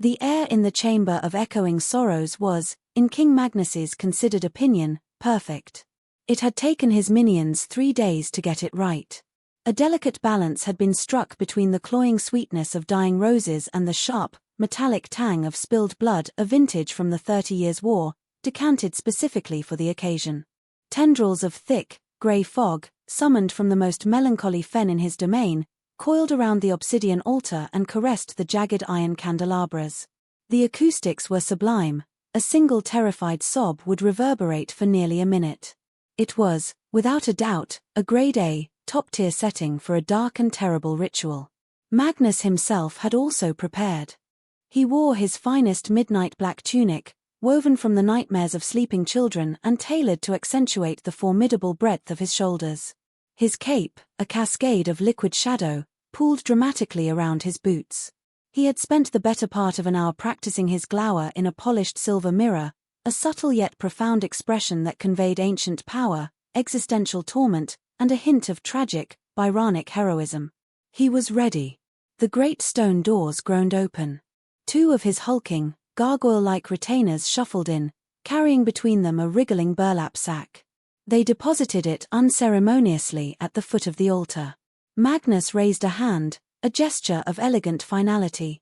The air in the chamber of echoing sorrows was, in King Magnus's considered opinion, perfect. It had taken his minions 3 days to get it right. A delicate balance had been struck between the cloying sweetness of dying roses and the sharp, metallic tang of spilled blood, a vintage from the 30 Years' War, decanted specifically for the occasion. Tendrils of thick, grey fog, summoned from the most melancholy fen in his domain, coiled around the obsidian altar and caressed the jagged iron candelabras. The acoustics were sublime. A single terrified sob would reverberate for nearly a minute. It was, without a doubt, a grade A, top-tier setting for a dark and terrible ritual. Magnus himself had also prepared. He wore his finest midnight black tunic, woven from the nightmares of sleeping children and tailored to accentuate the formidable breadth of his shoulders. His cape, a cascade of liquid shadow, pooled dramatically around his boots. He had spent the better part of an hour practicing his glower in a polished silver mirror, a subtle yet profound expression that conveyed ancient power, existential torment, and a hint of tragic, Byronic heroism. He was ready. The great stone doors groaned open. 2 of his hulking, gargoyle-like retainers shuffled in, carrying between them a wriggling burlap sack. They deposited it unceremoniously at the foot of the altar. Magnus raised a hand, a gesture of elegant finality.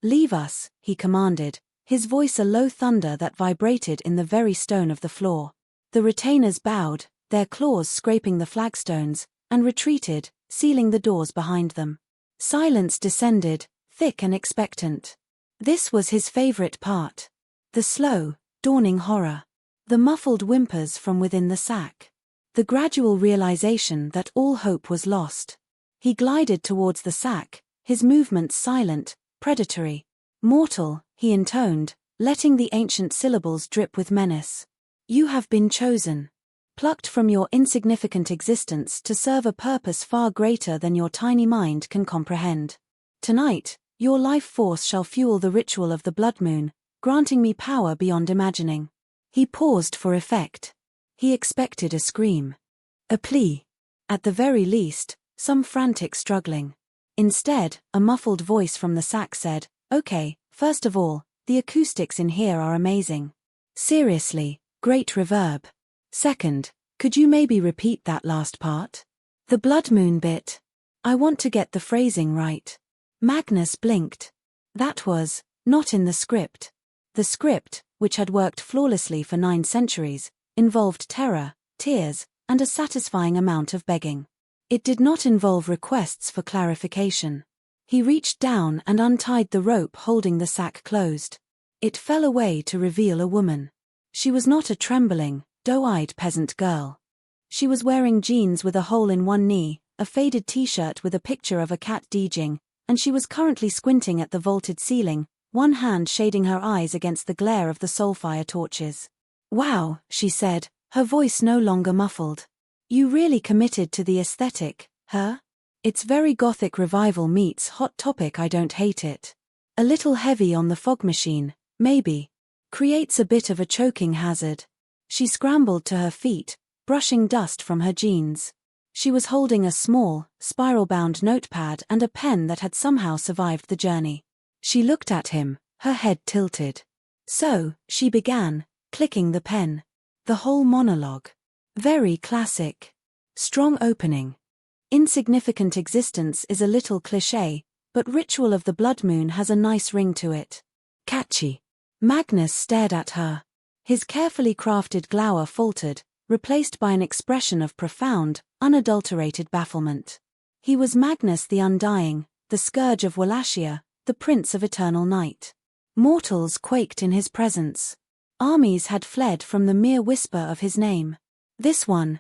"Leave us," he commanded, his voice a low thunder that vibrated in the very stone of the floor. The retainers bowed, their claws scraping the flagstones, and retreated, sealing the doors behind them. Silence descended, thick and expectant. This was his favorite part. The slow, dawning horror. The muffled whimpers from within the sack. The gradual realization that all hope was lost. He glided towards the sack, his movements silent, predatory. "Mortal," he intoned, letting the ancient syllables drip with menace. "You have been chosen. Plucked from your insignificant existence to serve a purpose far greater than your tiny mind can comprehend. Tonight, your life force shall fuel the ritual of the blood moon, granting me power beyond imagining." He paused for effect. He expected a scream. A plea. At the very least, some frantic struggling. Instead, a muffled voice from the sack said, "Okay, first of all, the acoustics in here are amazing. Seriously, great reverb. Second, could you maybe repeat that last part? The blood moon bit. I want to get the phrasing right." Magnus blinked. That was not in the script. The script, which had worked flawlessly for 9 centuries, involved terror, tears, and a satisfying amount of begging. It did not involve requests for clarification. He reached down and untied the rope holding the sack closed. It fell away to reveal a woman. She was not a trembling, doe-eyed peasant girl. She was wearing jeans with a hole in one knee, a faded t-shirt with a picture of a cat DJing, and she was currently squinting at the vaulted ceiling, one hand shading her eyes against the glare of the soulfire torches. "Wow," she said, her voice no longer muffled. "You really committed to the aesthetic, huh? It's very gothic revival meets Hot Topic. I don't hate it. A little heavy on the fog machine, maybe. Creates a bit of a choking hazard." She scrambled to her feet, brushing dust from her jeans. She was holding a small, spiral-bound notepad and a pen that had somehow survived the journey. She looked at him, her head tilted. "So," she began, clicking the pen. The whole monologue. Very classic. Strong opening. Insignificant existence is a little cliché, but ritual of the blood moon has a nice ring to it. Catchy. Magnus stared at her. His carefully crafted glower faltered, replaced by an expression of profound, unadulterated bafflement. He was Magnus the Undying, the scourge of Wallachia, the prince of eternal night. Mortals quaked in his presence. Armies had fled from the mere whisper of his name. This one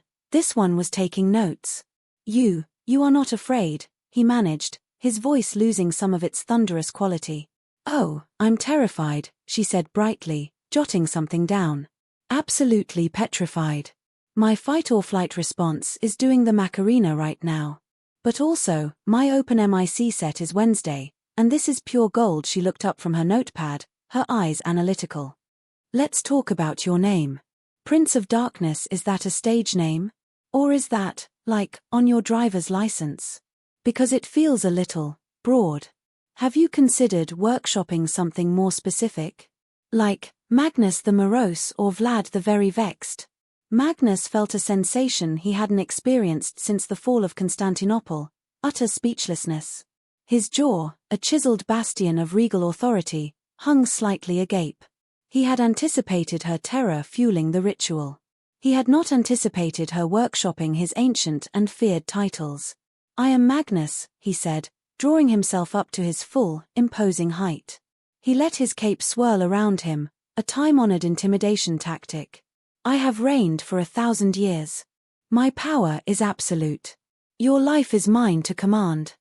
was taking notes. You are not afraid," he managed, his voice losing some of its thunderous quality. "Oh, I'm terrified," she said brightly, jotting something down. "Absolutely petrified. My fight-or-flight response is doing the Macarena right now. But also, my open MIC set is Wednesday, and this is pure gold." She looked up from her notepad, her eyes analytical. "Let's talk about your name. Prince of Darkness, is that a stage name? Or is that, like, on your driver's license? Because it feels a little broad." Have you considered workshopping something more specific? Like Magnus the Morose or Vlad the Very Vexed? Magnus felt a sensation he hadn't experienced since the fall of Constantinople, utter speechlessness. His jaw, a chiseled bastion of regal authority, hung slightly agape. He had anticipated her terror fueling the ritual. He had not anticipated her workshopping his ancient and feared titles. "I am Magnus," he said, drawing himself up to his full, imposing height. He let his cape swirl around him, a time-honored intimidation tactic. "I have reigned for 1,000 years. My power is absolute. Your life is mine to command."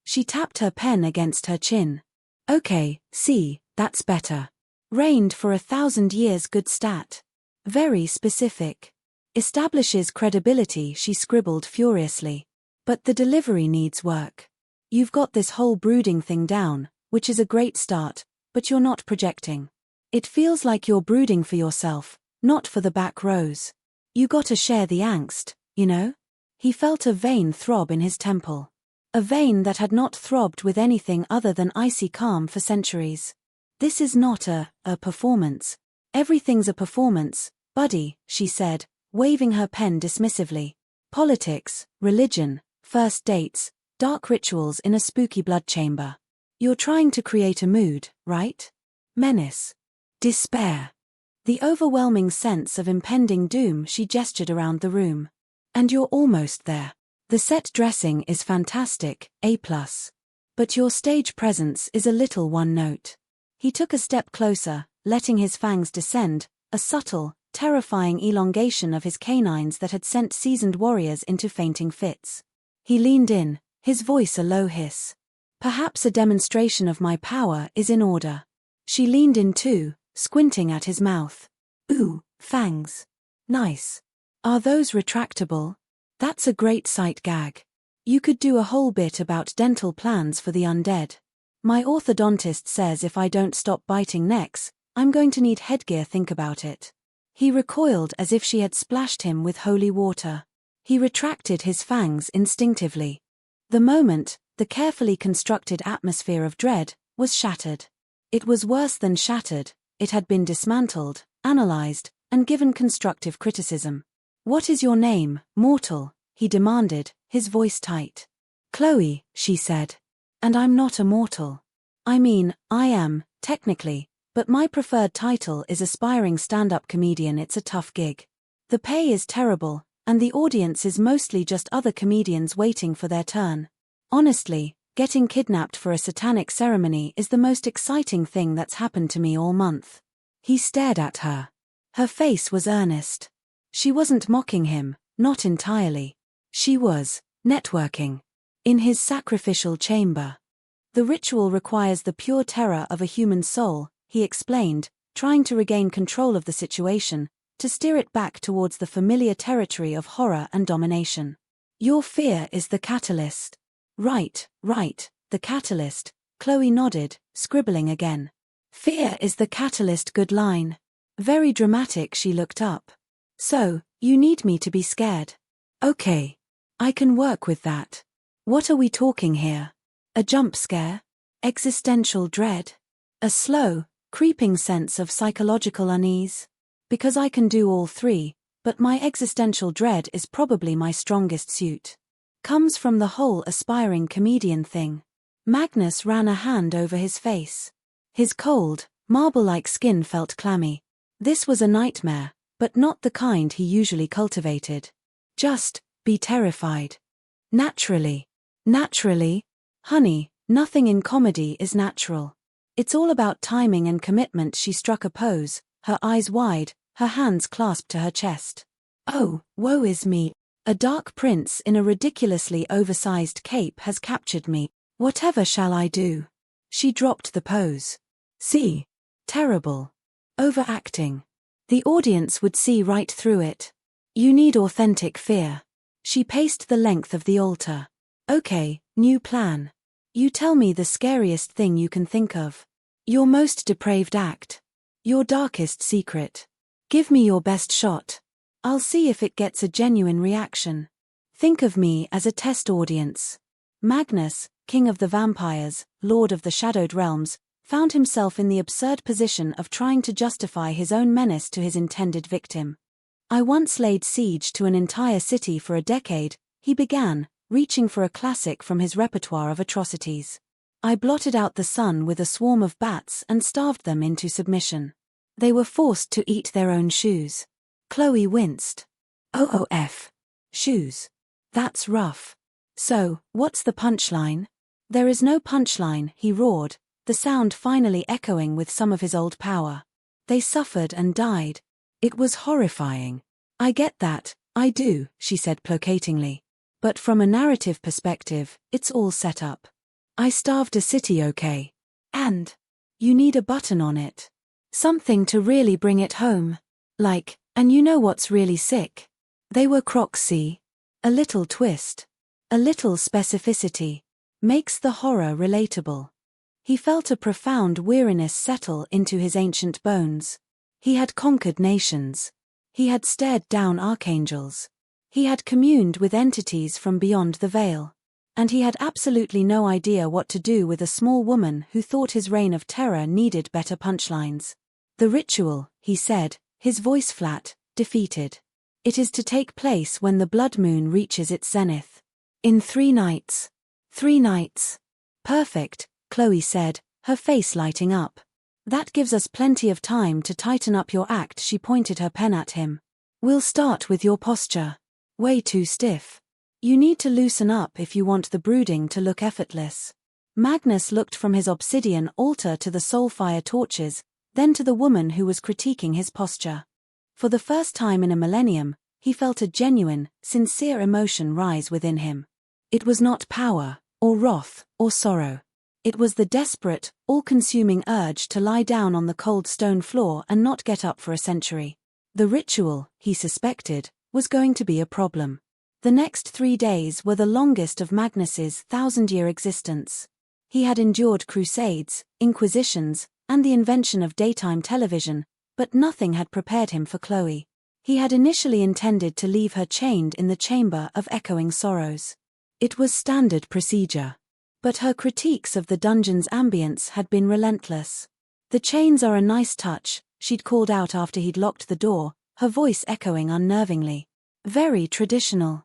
She tapped her pen against her chin. "Okay, see, that's better. Reigned for 1,000 years, good stat. Very specific. Establishes credibility," she scribbled furiously. "But the delivery needs work. You've got this whole brooding thing down, which is a great start, but you're not projecting. It feels like you're brooding for yourself, not for the back rows. You gotta share the angst, you know?" He felt a vein throb in his temple. A vein that had not throbbed with anything other than icy calm for centuries. "This is not a performance. Everything's a performance, buddy," she said, waving her pen dismissively. "Politics, religion, first dates, dark rituals in a spooky blood chamber. You're trying to create a mood, right? Menace. Despair. The overwhelming sense of impending doom." She gestured around the room. "And you're almost there. The set dressing is fantastic, A+. But your stage presence is a little one note." He took a step closer, letting his fangs descend, a subtle, terrifying elongation of his canines that had sent seasoned warriors into fainting fits. He leaned in, his voice a low hiss. "Perhaps a demonstration of my power is in order." She leaned in too, squinting at his mouth. "Ooh, fangs. Nice. Are those retractable? That's a great sight gag. You could do a whole bit about dental plans for the undead. My orthodontist says if I don't stop biting necks, I'm going to need headgear. Think about it." He recoiled as if she had splashed him with holy water. He retracted his fangs instinctively. The moment, the carefully constructed atmosphere of dread, was shattered. It was worse than shattered, it had been dismantled, analyzed, and given constructive criticism. "What is your name, mortal?" he demanded, his voice tight. "Chloe," she said. "And I'm not a mortal. I mean, I am, technically, but my preferred title is aspiring stand-up comedian. It's a tough gig. The pay is terrible, and the audience is mostly just other comedians waiting for their turn. Honestly, getting kidnapped for a satanic ceremony is the most exciting thing that's happened to me all month." He stared at her. Her face was earnest. She wasn't mocking him, not entirely. She was networking. In his sacrificial chamber. "The ritual requires the pure terror of a human soul," he explained, trying to regain control of the situation, to steer it back towards the familiar territory of horror and domination. "Your fear is the catalyst." Right, the catalyst," Chloe nodded, scribbling again. "Fear is the catalyst, good line. Very dramatic." She looked up. "So, you need me to be scared. Okay. I can work with that. What are we talking here? A jump scare? Existential dread? A slow, creeping sense of psychological unease? Because I can do all three, but my existential dread is probably my strongest suit. Comes from the whole aspiring comedian thing." Magnus ran a hand over his face. His cold, marble-like skin felt clammy. This was a nightmare, but not the kind he usually cultivated. "Just be terrified. Naturally. Naturally? Honey, nothing in comedy is natural. It's all about timing and commitment." She struck a pose, her eyes wide, her hands clasped to her chest. "Oh, woe is me. A dark prince in a ridiculously oversized cape has captured me. Whatever shall I do?" She dropped the pose. "See? Terrible. Overacting. The audience would see right through it. You need authentic fear." She paced the length of the altar. "Okay, new plan. You tell me the scariest thing you can think of. Your most depraved act. Your darkest secret. Give me your best shot. I'll see if it gets a genuine reaction. Think of me as a test audience." Magnus, king of the vampires, lord of the shadowed realms, found himself in the absurd position of trying to justify his own menace to his intended victim. I once laid siege to an entire city for a decade, he began, reaching for a classic from his repertoire of atrocities. I blotted out the sun with a swarm of bats and starved them into submission. They were forced to eat their own shoes. Chloe winced. OOF. Shoes. That's rough. So, what's the punchline? There is no punchline, he roared, the sound finally echoing with some of his old power. They suffered and died. It was horrifying. I get that, I do, she said placatingly. But from a narrative perspective, it's all set up. I starved a city, okay? And you need a button on it. Something to really bring it home. Like, and you know what's really sick? They were Crocs, see? A little twist. A little specificity. Makes the horror relatable. He felt a profound weariness settle into his ancient bones. He had conquered nations. He had stared down archangels. He had communed with entities from beyond the veil. And he had absolutely no idea what to do with a small woman who thought his reign of terror needed better punchlines. The ritual, he said, his voice flat, defeated. It is to take place when the blood moon reaches its zenith. In 3 nights. 3 nights. Perfect, Chloe said, her face lighting up. That gives us plenty of time to tighten up your act. She pointed her pen at him. We'll start with your posture. Way too stiff. You need to loosen up if you want the brooding to look effortless. Magnus looked from his obsidian altar to the soulfire torches, then to the woman who was critiquing his posture. For the first time in a millennium, he felt a genuine, sincere emotion rise within him. It was not power, or wrath, or sorrow. It was the desperate, all-consuming urge to lie down on the cold stone floor and not get up for a century. The ritual, he suspected, was going to be a problem. The next 3 days were the longest of Magnus's 1,000-year existence. He had endured crusades, inquisitions, and the invention of daytime television, but nothing had prepared him for Chloe. He had initially intended to leave her chained in the chamber of echoing sorrows. It was standard procedure. But her critiques of the dungeon's ambience had been relentless. The chains are a nice touch, she'd called out after he'd locked the door, her voice echoing unnervingly. Very traditional.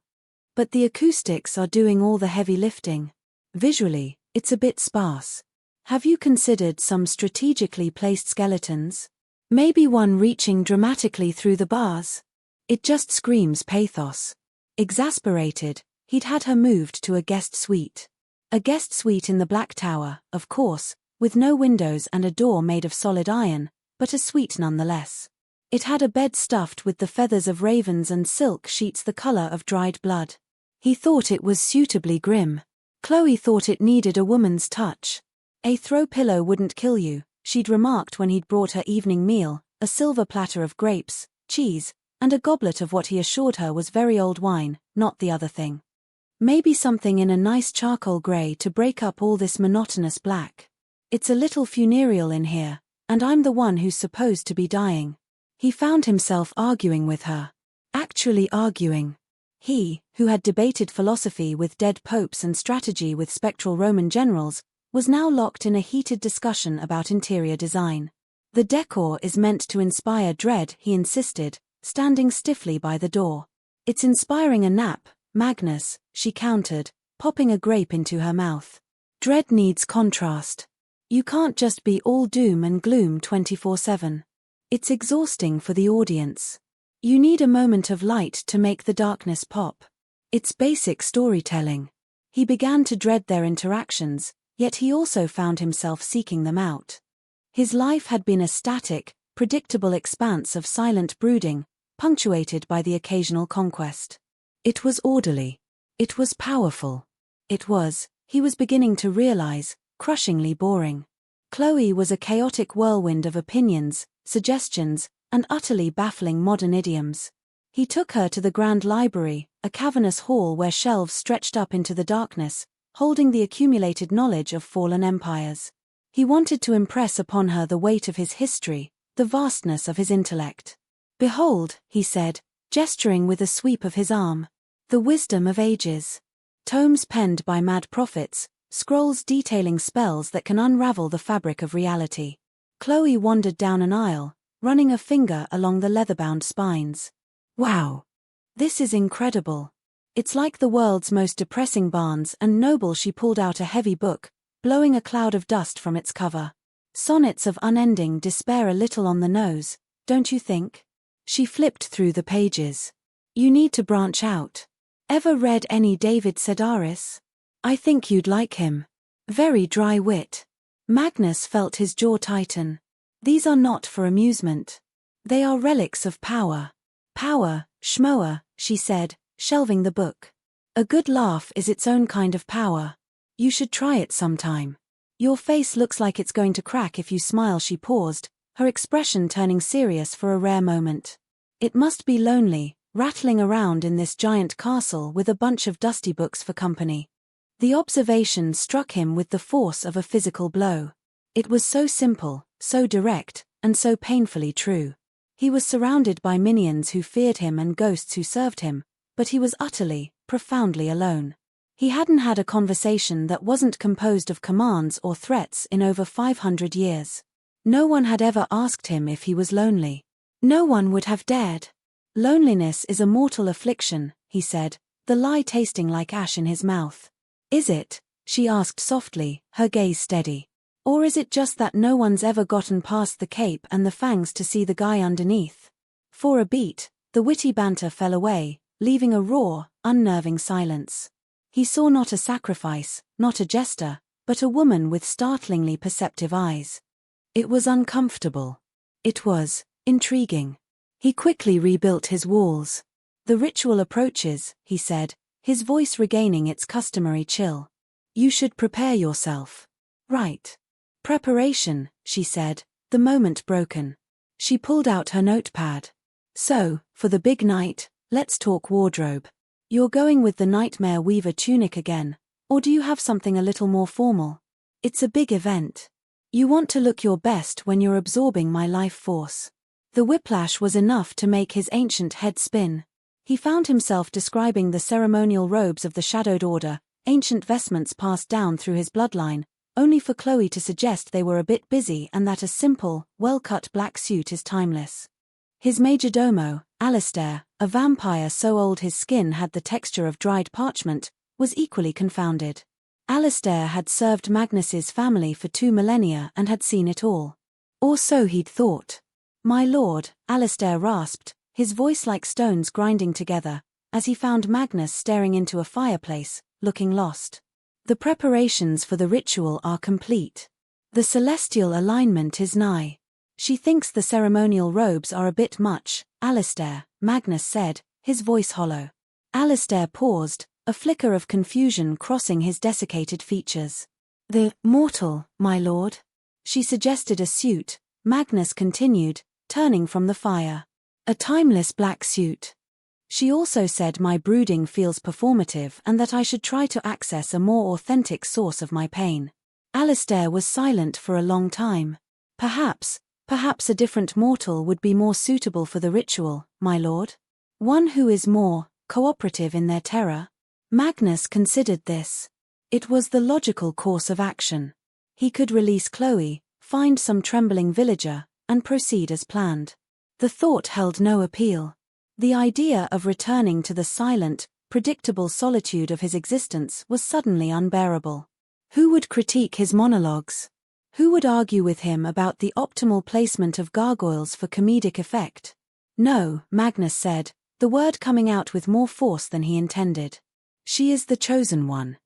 But the acoustics are doing all the heavy lifting. Visually, it's a bit sparse. Have you considered some strategically placed skeletons? Maybe one reaching dramatically through the bars? It just screams pathos. Exasperated, he'd had her moved to a guest suite. A guest suite in the Black Tower, of course, with no windows and a door made of solid iron, but a suite nonetheless. It had a bed stuffed with the feathers of ravens and silk sheets the color of dried blood. He thought it was suitably grim. Chloe thought it needed a woman's touch. A throw pillow wouldn't kill you, she'd remarked when he'd brought her evening meal, a silver platter of grapes, cheese, and a goblet of what he assured her was very old wine, not the other thing. Maybe something in a nice charcoal grey to break up all this monotonous black. It's a little funereal in here, and I'm the one who's supposed to be dying. He found himself arguing with her. Actually arguing. He, who had debated philosophy with dead popes and strategy with spectral Roman generals, was now locked in a heated discussion about interior design. The decor is meant to inspire dread, he insisted, standing stiffly by the door. It's inspiring a nap, Magnus, she countered, popping a grape into her mouth. Dread needs contrast. You can't just be all doom and gloom 24/7. It's exhausting for the audience. You need a moment of light to make the darkness pop. It's basic storytelling. He began to dread their interactions, yet he also found himself seeking them out. His life had been a static, predictable expanse of silent brooding, punctuated by the occasional conquest. It was orderly. It was powerful. It was, he was beginning to realize, crushingly boring. Chloe was a chaotic whirlwind of opinions, suggestions, and utterly baffling modern idioms. He took her to the Grand Library, a cavernous hall where shelves stretched up into the darkness, holding the accumulated knowledge of fallen empires. He wanted to impress upon her the weight of his history, the vastness of his intellect. Behold, he said, gesturing with a sweep of his arm, the wisdom of ages. Tomes penned by mad prophets, scrolls detailing spells that can unravel the fabric of reality. Chloe wandered down an aisle, running a finger along the leather-bound spines. Wow! This is incredible. It's like the world's most depressing Barnes and Noble. She pulled out a heavy book, blowing a cloud of dust from its cover. Sonnets of unending despair, a little on the nose, don't you think? She flipped through the pages. You need to branch out. Ever read any David Sedaris? I think you'd like him. Very dry wit. Magnus felt his jaw tighten. These are not for amusement. They are relics of power. Power, schmoer, she said, shelving the book. A good laugh is its own kind of power. You should try it sometime. Your face looks like it's going to crack if you smile. She paused, her expression turning serious for a rare moment. It must be lonely, rattling around in this giant castle with a bunch of dusty books for company. The observation struck him with the force of a physical blow. It was so simple, so direct, and so painfully true. He was surrounded by minions who feared him and ghosts who served him, but he was utterly, profoundly alone. He hadn't had a conversation that wasn't composed of commands or threats in over 500 years. No one had ever asked him if he was lonely. No one would have dared. Loneliness is a mortal affliction, he said, the lie tasting like ash in his mouth. Is it? She asked softly, her gaze steady. Or is it just that no one's ever gotten past the cape and the fangs to see the guy underneath? For a beat, the witty banter fell away, leaving a raw, unnerving silence. He saw not a sacrifice, not a jester, but a woman with startlingly perceptive eyes. It was uncomfortable. It was intriguing. He quickly rebuilt his walls. The ritual approaches, he said, his voice regaining its customary chill. You should prepare yourself. Right. Preparation, she said, the moment broken. She pulled out her notepad. So, for the big night, let's talk wardrobe. You're going with the Nightmare Weaver tunic again, or do you have something a little more formal? It's a big event. You want to look your best when you're absorbing my life force. The whiplash was enough to make his ancient head spin. He found himself describing the ceremonial robes of the Shadowed Order, ancient vestments passed down through his bloodline, only for Chloe to suggest they were a bit busy and that a simple, well-cut black suit is timeless. His majordomo, Alistair, a vampire so old his skin had the texture of dried parchment, was equally confounded. Alistair had served Magnus's family for 2 millennia and had seen it all. Or so he'd thought. My lord, Alistair rasped, his voice like stones grinding together, as he found Magnus staring into a fireplace, looking lost. The preparations for the ritual are complete. The celestial alignment is nigh. She thinks the ceremonial robes are a bit much, Alistair, Magnus said, his voice hollow. Alistair paused, a flicker of confusion crossing his desiccated features. The mortal, my lord? She suggested a suit, Magnus continued, turning from the fire. A timeless black suit. She also said my brooding feels performative and that I should try to access a more authentic source of my pain. Alistair was silent for a long time. Perhaps a different mortal would be more suitable for the ritual, my lord. One who is more cooperative in their terror. Magnus considered this. It was the logical course of action. He could release Chloe, find some trembling villager, and proceed as planned. The thought held no appeal. The idea of returning to the silent, predictable solitude of his existence was suddenly unbearable. Who would critique his monologues? Who would argue with him about the optimal placement of gargoyles for comedic effect? No, Magnus said, the word coming out with more force than he intended. She is the chosen one.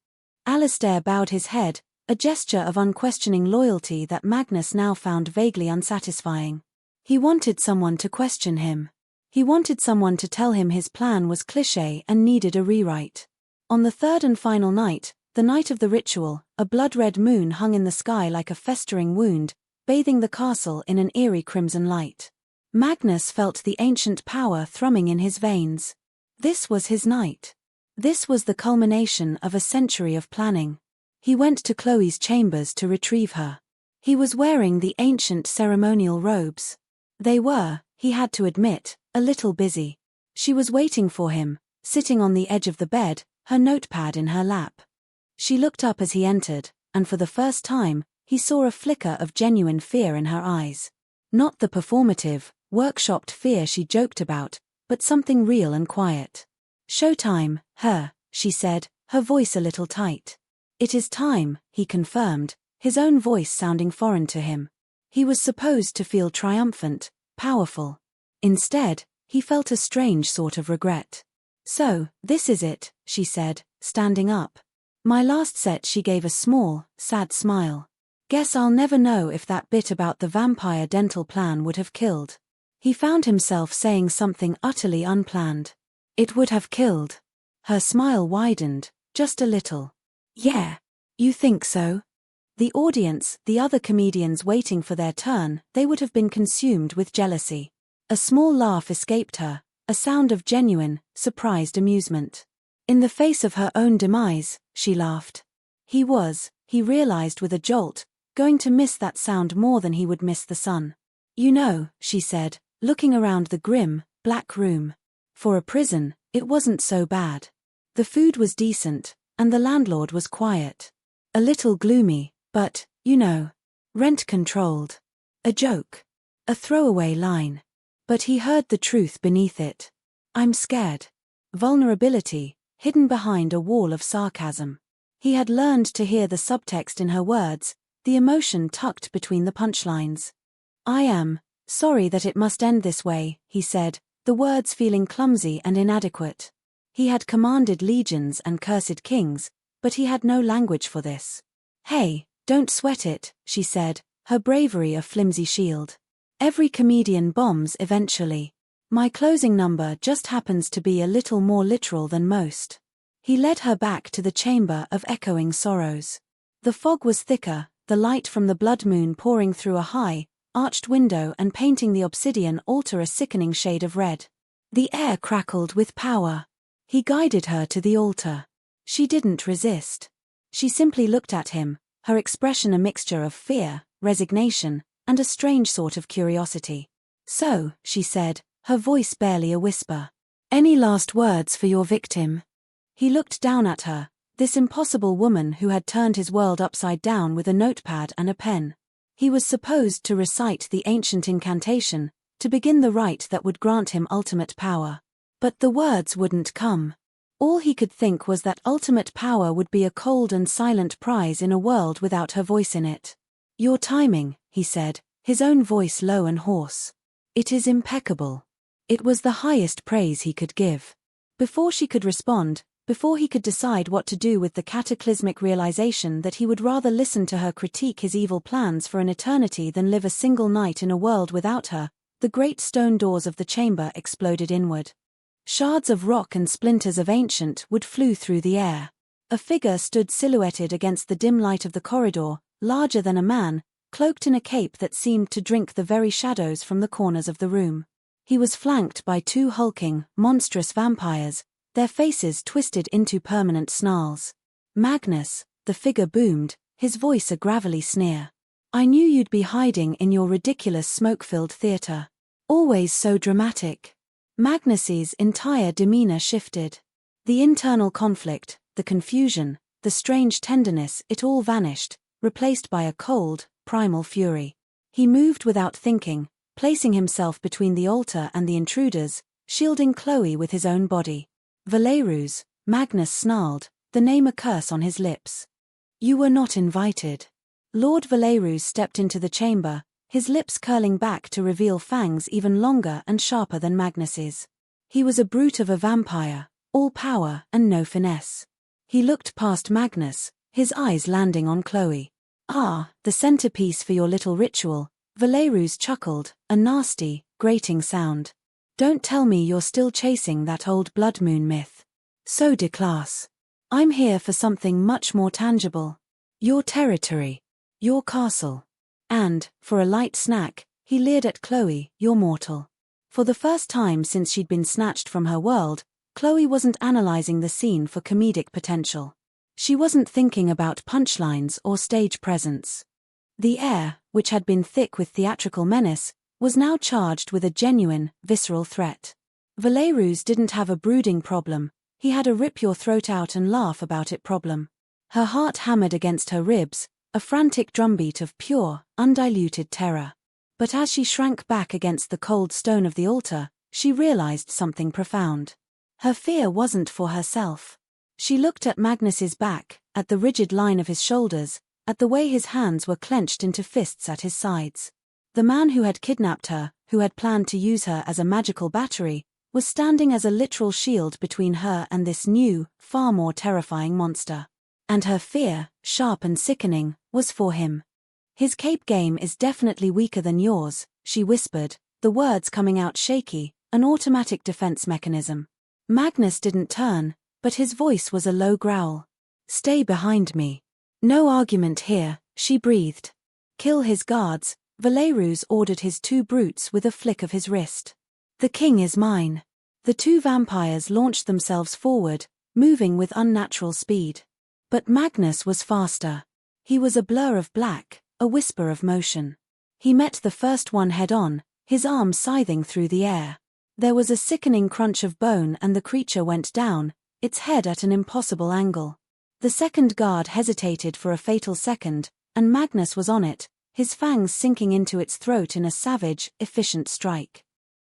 Alistair bowed his head, a gesture of unquestioning loyalty that Magnus now found vaguely unsatisfying. He wanted someone to question him. He wanted someone to tell him his plan was cliché and needed a rewrite. On the third and final night, the night of the ritual, a blood-red moon hung in the sky like a festering wound, bathing the castle in an eerie crimson light. Magnus felt the ancient power thrumming in his veins. This was his night. This was the culmination of a century of planning. He went to Chloe's chambers to retrieve her. He was wearing the ancient ceremonial robes. They were, he had to admit, a little busy. She was waiting for him, sitting on the edge of the bed, her notepad in her lap. She looked up as he entered, and for the first time, he saw a flicker of genuine fear in her eyes. Not the performative, workshopped fear she joked about, but something real and quiet. "Showtime, she said, her voice a little tight. "It is time," he confirmed, his own voice sounding foreign to him. He was supposed to feel triumphant, powerful. Instead, he felt a strange sort of regret. "So, this is it," she said, standing up. "My last set." She gave a small, sad smile. "Guess I'll never know if that bit about the vampire dental plan would have killed." He found himself saying something utterly unplanned. "It would have killed." Her smile widened, just a little. "Yeah. You think so?" The audience, the other comedians waiting for their turn, they would have been consumed with jealousy. A small laugh escaped her, a sound of genuine, surprised amusement. In the face of her own demise, she laughed. He realized with a jolt, going to miss that sound more than he would miss the sun. "You know," she said, looking around the grim, black room. For a prison, it wasn't so bad. The food was decent, and the landlord was quiet. A little gloomy, but, rent-controlled. A joke. A throwaway line. But he heard the truth beneath it. "I'm scared." Vulnerability, hidden behind a wall of sarcasm. He had learned to hear the subtext in her words, the emotion tucked between the punchlines. "I am sorry that it must end this way," he said, the words feeling clumsy and inadequate. He had commanded legions and cursed kings, but he had no language for this. "Hey, don't sweat it," she said, her bravery a flimsy shield. "Every comedian bombs eventually. My closing number just happens to be a little more literal than most." He led her back to the chamber of echoing sorrows. The fog was thicker, the light from the blood moon pouring through a high, arched window and painting the obsidian altar a sickening shade of red. The air crackled with power. He guided her to the altar. She didn't resist. She simply looked at him, her expression a mixture of fear, resignation, and a strange sort of curiosity. "So," she said, her voice barely a whisper. "Any last words for your victim?" He looked down at her, this impossible woman who had turned his world upside down with a notepad and a pen. He was supposed to recite the ancient incantation, to begin the rite that would grant him ultimate power. But the words wouldn't come. All he could think was that ultimate power would be a cold and silent prize in a world without her voice in it. "Your timing," he said, his own voice low and hoarse. "It is impeccable." It was the highest praise he could give. Before she could respond, before he could decide what to do with the cataclysmic realization that he would rather listen to her critique his evil plans for an eternity than live a single night in a world without her, the great stone doors of the chamber exploded inward. Shards of rock and splinters of ancient wood flew through the air. A figure stood silhouetted against the dim light of the corridor, larger than a man, cloaked in a cape that seemed to drink the very shadows from the corners of the room. He was flanked by two hulking, monstrous vampires, their faces twisted into permanent snarls. "Magnus," the figure boomed, his voice a gravelly sneer. "I knew you'd be hiding in your ridiculous smoke-filled theater. Always so dramatic." Magnus's entire demeanor shifted. The internal conflict, the confusion, the strange tenderness, it all vanished, replaced by a cold, primal fury. He moved without thinking, placing himself between the altar and the intruders, shielding Chloe with his own body. "Valerus," Magnus snarled, the name a curse on his lips. "You were not invited." Lord Valerus stepped into the chamber, his lips curling back to reveal fangs even longer and sharper than Magnus's. He was a brute of a vampire, all power and no finesse. He looked past Magnus, his eyes landing on Chloe. "Ah, the centerpiece for your little ritual," Valerus chuckled, a nasty, grating sound. "Don't tell me you're still chasing that old blood moon myth. So declass. I'm here for something much more tangible. Your territory. Your castle." And, for a light snack, he leered at Chloe, "You're mortal." For the first time since she'd been snatched from her world, Chloe wasn't analyzing the scene for comedic potential. She wasn't thinking about punchlines or stage presence. The air, which had been thick with theatrical menace, was now charged with a genuine, visceral threat. Valerus didn't have a brooding problem, he had a rip-your-throat-out-and-laugh-about-it problem. Her heart hammered against her ribs, a frantic drumbeat of pure, undiluted terror. But as she shrank back against the cold stone of the altar, she realized something profound. Her fear wasn't for herself. She looked at Magnus's back, at the rigid line of his shoulders, at the way his hands were clenched into fists at his sides. The man who had kidnapped her, who had planned to use her as a magical battery, was standing as a literal shield between her and this new, far more terrifying monster. And her fear, sharp and sickening, was for him. His cape game is definitely weaker than yours, she whispered, the words coming out shaky, an automatic defense mechanism. Magnus didn't turn, but his voice was a low growl. Stay behind me. No argument here, she breathed. Kill his guards, Valerus ordered his two brutes with a flick of his wrist. The king is mine. The two vampires launched themselves forward, moving with unnatural speed. But Magnus was faster. He was a blur of black, a whisper of motion. He met the first one head-on, his arm scything through the air. There was a sickening crunch of bone and the creature went down, its head at an impossible angle. The second guard hesitated for a fatal second, and Magnus was on it, his fangs sinking into its throat in a savage, efficient strike.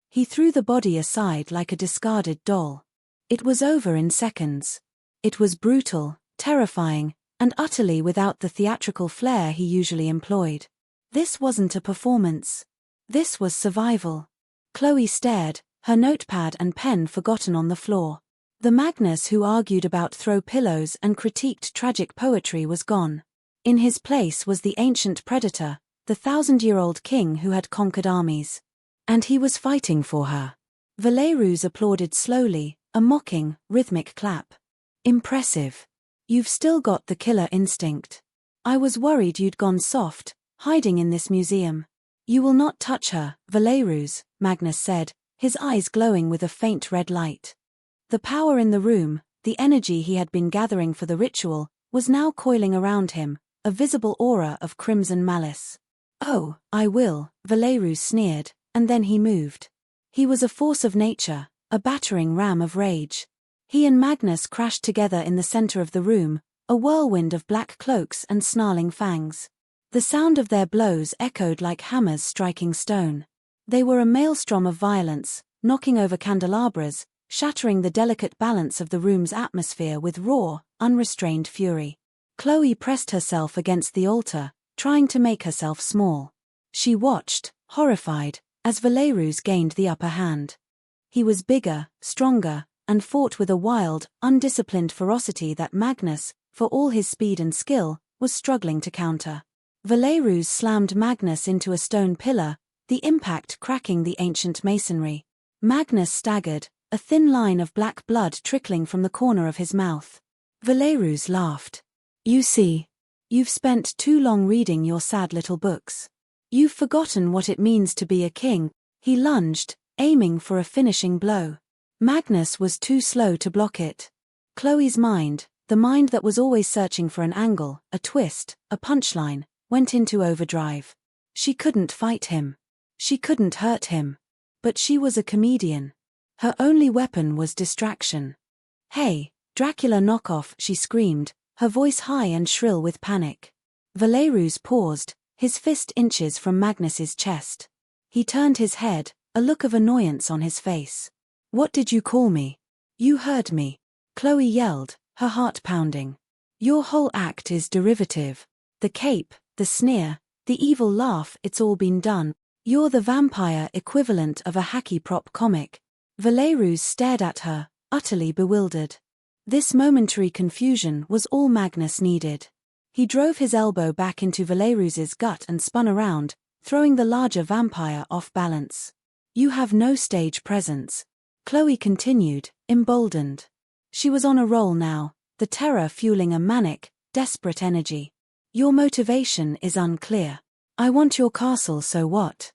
He threw the body aside like a discarded doll. It was over in seconds. It was brutal, terrifying, and utterly without the theatrical flair he usually employed. This wasn't a performance. This was survival. Chloe stared, her notepad and pen forgotten on the floor. The Magnus who argued about throw pillows and critiqued tragic poetry was gone. In his place was the ancient predator, the 1,000-year-old king who had conquered armies. And he was fighting for her. Valerus applauded slowly, a mocking, rhythmic clap. Impressive. You've still got the killer instinct. I was worried you'd gone soft, hiding in this museum. You will not touch her, Valerus, Magnus said, his eyes glowing with a faint red light. The power in the room, the energy he had been gathering for the ritual, was now coiling around him, a visible aura of crimson malice. Oh, I will, Valerus sneered, and then he moved. He was a force of nature, a battering ram of rage. He and Magnus crashed together in the center of the room, a whirlwind of black cloaks and snarling fangs. The sound of their blows echoed like hammers striking stone. They were a maelstrom of violence, knocking over candelabras, shattering the delicate balance of the room's atmosphere with raw, unrestrained fury. Chloe pressed herself against the altar, trying to make herself small. She watched, horrified, as Valerus gained the upper hand. He was bigger, stronger, and fought with a wild, undisciplined ferocity that Magnus, for all his speed and skill, was struggling to counter. Valerus slammed Magnus into a stone pillar, the impact cracking the ancient masonry. Magnus staggered, a thin line of black blood trickling from the corner of his mouth. Valerus laughed. You see, you've spent too long reading your sad little books. You've forgotten what it means to be a king. He lunged, aiming for a finishing blow. Magnus was too slow to block it. Chloe's mind, the mind that was always searching for an angle, a twist, a punchline, went into overdrive. She couldn't fight him. She couldn't hurt him. But she was a comedian. Her only weapon was distraction. Hey, Dracula knockoff, she screamed, her voice high and shrill with panic. Valerus paused, his fist inches from Magnus's chest. He turned his head, a look of annoyance on his face. What did you call me? You heard me. Chloe yelled, her heart pounding. Your whole act is derivative. The cape, the sneer, the evil laugh, it's all been done. You're the vampire equivalent of a hacky prop comic. Valerus stared at her, utterly bewildered. This momentary confusion was all Magnus needed. He drove his elbow back into Valerus's gut and spun around, throwing the larger vampire off balance. You have no stage presence. Chloe continued, emboldened. She was on a roll now, the terror fueling a manic, desperate energy. Your motivation is unclear. I want your castle, so what?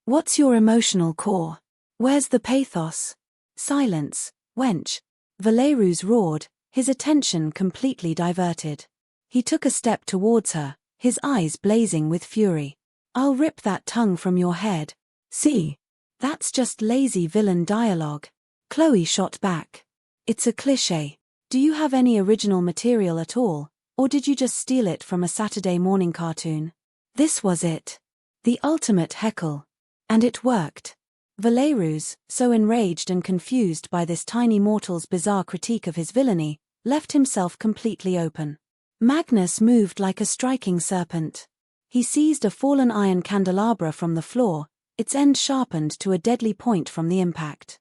What's your emotional core? Where's the pathos? Silence, wench. Valerus roared, his attention completely diverted. He took a step towards her, his eyes blazing with fury. I'll rip that tongue from your head. See? That's just lazy villain dialogue. Chloe shot back. It's a cliché. Do you have any original material at all? Or did you just steal it from a Saturday morning cartoon? This was it. The ultimate heckle. And it worked. Valerus, so enraged and confused by this tiny mortal's bizarre critique of his villainy, left himself completely open. Magnus moved like a striking serpent. He seized a fallen iron candelabra from the floor, its end sharpened to a deadly point from the impact.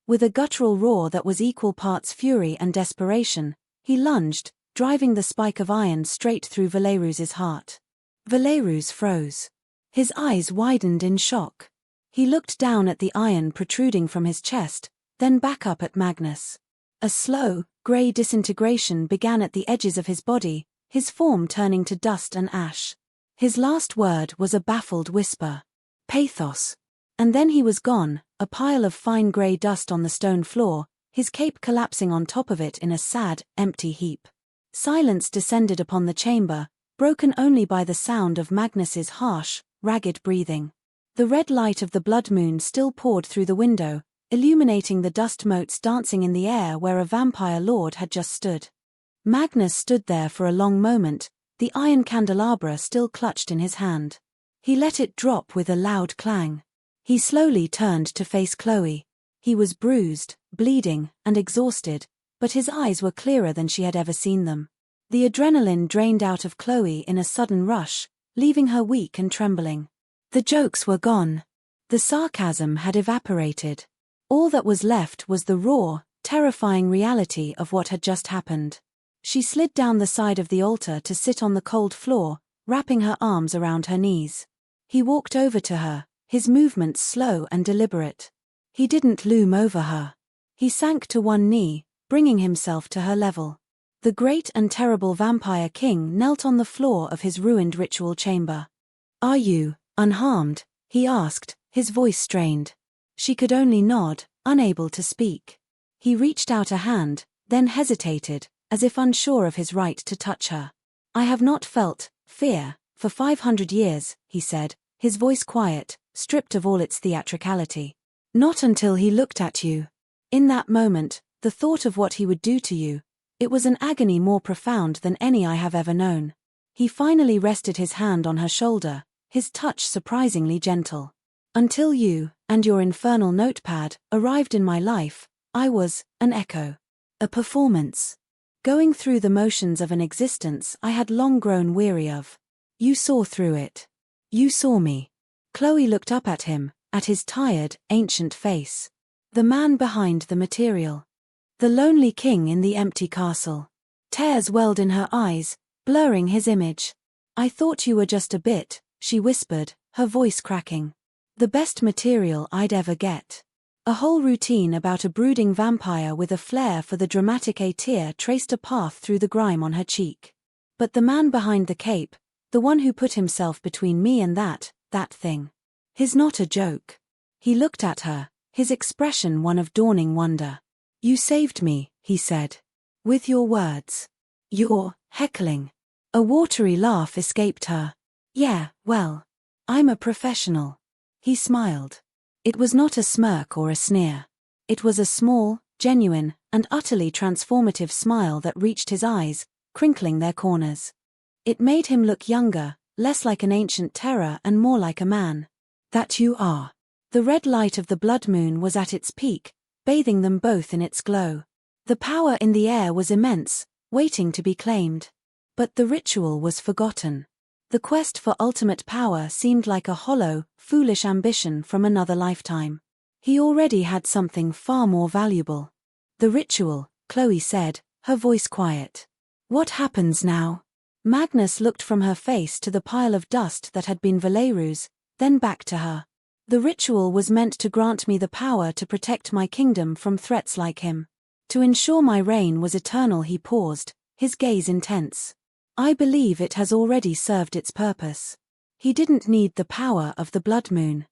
With a guttural roar that was equal parts fury and desperation, he lunged, driving the spike of iron straight through Valerus's heart. Valerus froze. His eyes widened in shock. He looked down at the iron protruding from his chest, then back up at Magnus. A slow, grey disintegration began at the edges of his body, his form turning to dust and ash. His last word was a baffled whisper. Pathos. And then he was gone, a pile of fine grey dust on the stone floor, his cape collapsing on top of it in a sad, empty heap. Silence descended upon the chamber, broken only by the sound of Magnus's harsh, ragged breathing. The red light of the blood moon still poured through the window, illuminating the dust motes dancing in the air where a vampire lord had just stood. Magnus stood there for a long moment, the iron candelabra still clutched in his hand. He let it drop with a loud clang. He slowly turned to face Chloe. He was bruised, bleeding, and exhausted, but his eyes were clearer than she had ever seen them. The adrenaline drained out of Chloe in a sudden rush, leaving her weak and trembling. The jokes were gone. The sarcasm had evaporated. All that was left was the raw, terrifying reality of what had just happened. She slid down the side of the altar to sit on the cold floor, wrapping her arms around her knees. He walked over to her, his movements slow and deliberate. He didn't loom over her. He sank to one knee, bringing himself to her level. The great and terrible vampire king knelt on the floor of his ruined ritual chamber. "Are you unharmed?" he asked, his voice strained. She could only nod, unable to speak. He reached out a hand, then hesitated, as if unsure of his right to touch her. "I have not felt fear for 500 years, he said, his voice quiet, stripped of all its theatricality. "Not until he looked at you. In that moment, the thought of what he would do to you, it was an agony more profound than any I have ever known." He finally rested his hand on her shoulder, his touch surprisingly gentle. "Until you, and your infernal notepad, arrived in my life, I was an echo. A performance. Going through the motions of an existence I had long grown weary of. You saw through it. You saw me." Chloe looked up at him, at his tired, ancient face. The man behind the material. The lonely king in the empty castle. Tears welled in her eyes, blurring his image. "I thought you were just a bit," she whispered, her voice cracking. "The best material I'd ever get." A whole routine about a brooding vampire with a flair for the dramatic. A tear traced a path through the grime on her cheek. But the man behind the cape, the one who put himself between me and that thing. He's not a joke. He looked at her, his expression one of dawning wonder. "You saved me," he said. "With your words. Your heckling." A watery laugh escaped her. "Yeah, well, I'm a professional." He smiled. It was not a smirk or a sneer. It was a small, genuine, and utterly transformative smile that reached his eyes, crinkling their corners. It made him look younger, less like an ancient terror and more like a man. "That you are." The red light of the blood moon was at its peak, bathing them both in its glow. The power in the air was immense, waiting to be claimed. But the ritual was forgotten. The quest for ultimate power seemed like a hollow, foolish ambition from another lifetime. He already had something far more valuable. "The ritual," Chloe said, her voice quiet. "What happens now?" Magnus looked from her face to the pile of dust that had been Valerus, then back to her. "The ritual was meant to grant me the power to protect my kingdom from threats like him. To ensure my reign was eternal." He paused, his gaze intense. "I believe it has already served its purpose." He didn't need the power of the blood moon.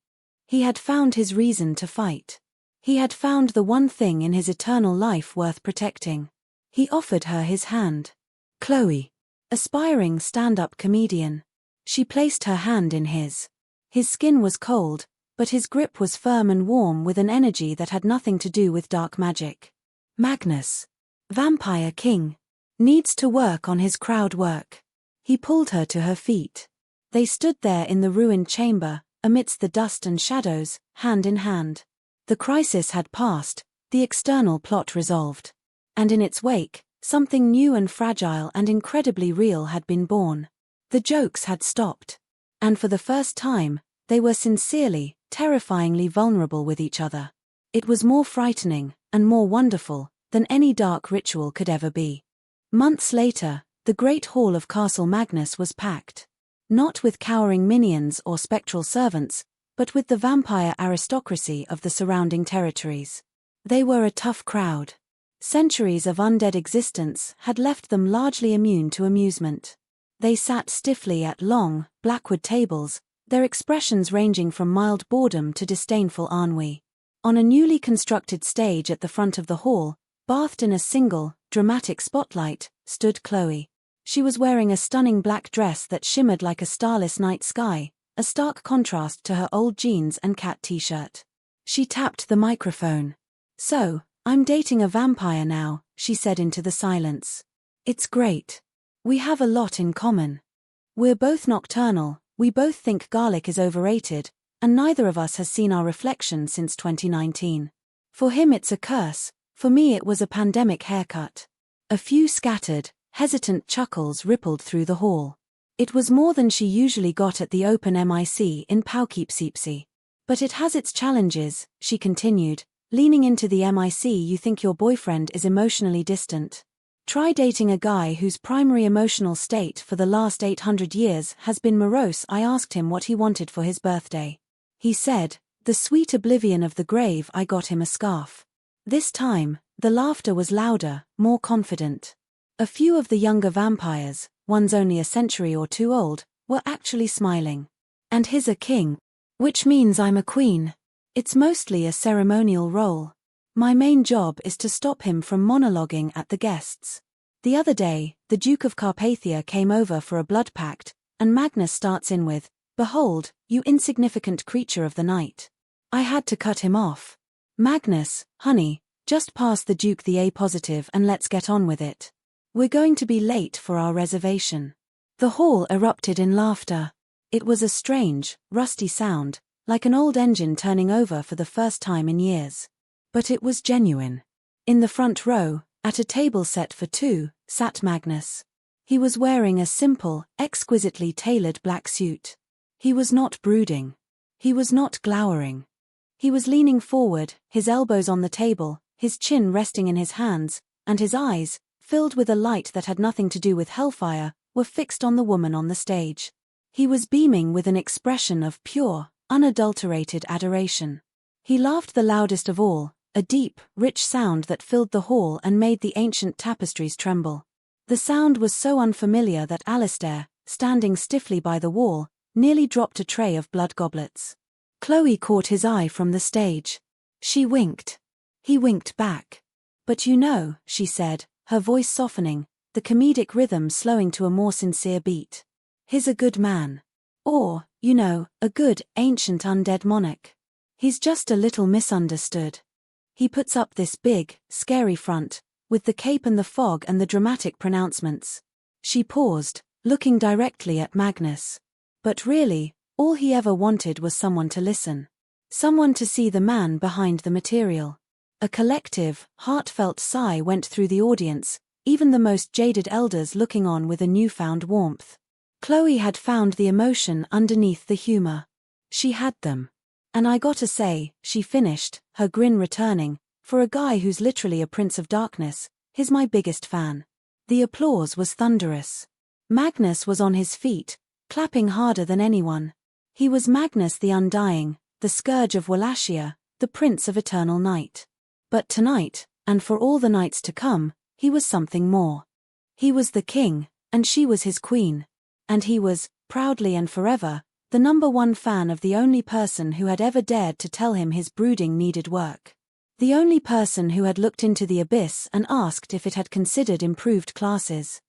He had found his reason to fight. He had found the one thing in his eternal life worth protecting. He offered her his hand. "Chloe." Aspiring stand-up comedian. She placed her hand in his. His skin was cold, but his grip was firm and warm with an energy that had nothing to do with dark magic. "Magnus. Vampire King." Needs to work on his crowd work. He pulled her to her feet. They stood there in the ruined chamber, amidst the dust and shadows, hand in hand. The crisis had passed, the external plot resolved. And in its wake, something new and fragile and incredibly real had been born. The jokes had stopped. And for the first time, they were sincerely, terrifyingly vulnerable with each other. It was more frightening, and more wonderful, than any dark ritual could ever be. Months later, the great hall of Castle Magnus was packed. Not with cowering minions or spectral servants, but with the vampire aristocracy of the surrounding territories. They were a tough crowd. Centuries of undead existence had left them largely immune to amusement. They sat stiffly at long, blackwood tables, their expressions ranging from mild boredom to disdainful ennui. On a newly constructed stage at the front of the hall, bathed in a single, dramatic spotlight, stood Chloe. She was wearing a stunning black dress that shimmered like a starless night sky, a stark contrast to her old jeans and cat t-shirt. She tapped the microphone. "So, I'm dating a vampire now," she said into the silence. "It's great. We have a lot in common. We're both nocturnal, we both think garlic is overrated, and neither of us has seen our reflection since 2019. For him it's a curse, for me it was a pandemic haircut." A few scattered, hesitant chuckles rippled through the hall. It was more than she usually got at the open mic in Poughkeepsie. "But it has its challenges," she continued, leaning into the mic. "You think your boyfriend is emotionally distant? Try dating a guy whose primary emotional state for the last 800 years has been morose." I asked him what he wanted for his birthday. He said, "The sweet oblivion of the grave." I got him a scarf. This time, the laughter was louder, more confident. A few of the younger vampires, one's only a century or two old, were actually smiling. "And he's a king. Which means I'm a queen. It's mostly a ceremonial role. My main job is to stop him from monologuing at the guests. The other day, the Duke of Carpathia came over for a blood pact, and Magnus starts in with, 'Behold, you insignificant creature of the night.' I had to cut him off. 'Magnus, honey, just pass the Duke the A positive and let's get on with it. We're going to be late for our reservation.'" The hall erupted in laughter. It was a strange, rusty sound, like an old engine turning over for the first time in years. But it was genuine. In the front row, at a table set for two, sat Magnus. He was wearing a simple, exquisitely tailored black suit. He was not brooding. He was not glowering. He was leaning forward, his elbows on the table, his chin resting in his hands, and his eyes, filled with a light that had nothing to do with hellfire, were fixed on the woman on the stage. He was beaming with an expression of pure, unadulterated adoration. He laughed the loudest of all, a deep, rich sound that filled the hall and made the ancient tapestries tremble. The sound was so unfamiliar that Alistair, standing stiffly by the wall, nearly dropped a tray of blood goblets. Chloe caught his eye from the stage. She winked. He winked back. "But you know," she said, her voice softening, the comedic rhythm slowing to a more sincere beat. "He's a good man. Or, you know, a good, ancient undead monarch. He's just a little misunderstood. He puts up this big, scary front, with the cape and the fog and the dramatic pronouncements." She paused, looking directly at Magnus. But really, all he ever wanted was someone to listen. Someone to see the man behind the material. A collective, heartfelt sigh went through the audience, even the most jaded elders looking on with a newfound warmth. Chloe had found the emotion underneath the humor. She had them. "And I gotta say," she finished, her grin returning, "for a guy who's literally a prince of darkness, he's my biggest fan." The applause was thunderous. Magnus was on his feet, clapping harder than anyone. He was Magnus the Undying, the scourge of Wallachia, the prince of eternal night. But tonight, and for all the nights to come, he was something more. He was the king, and she was his queen. And he was, proudly and forever, the #1 fan of the only person who had ever dared to tell him his brooding needed work. The only person who had looked into the abyss and asked if it had considered improved classes.